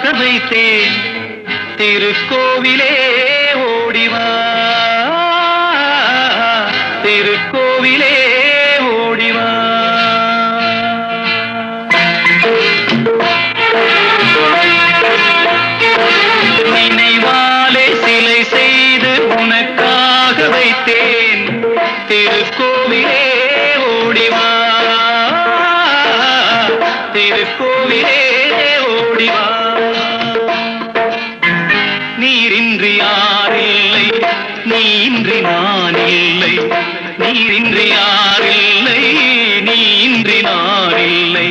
உனக்காக வைத்தேன் திருக்கோவிலே ஓடிவா திருக்கோவிலே ஓடிவா நினைவாலே சிலை செய்து உனக்காக வைத்தேன் திருக்கோவிலே ஓடிவா திருக்கோவிலே ஓடிவா நீரின்றி யாரில்லை நீயின்றி நான் இல்லை நீரின்றி யாரில்லை நீயின்றி நான் இல்லை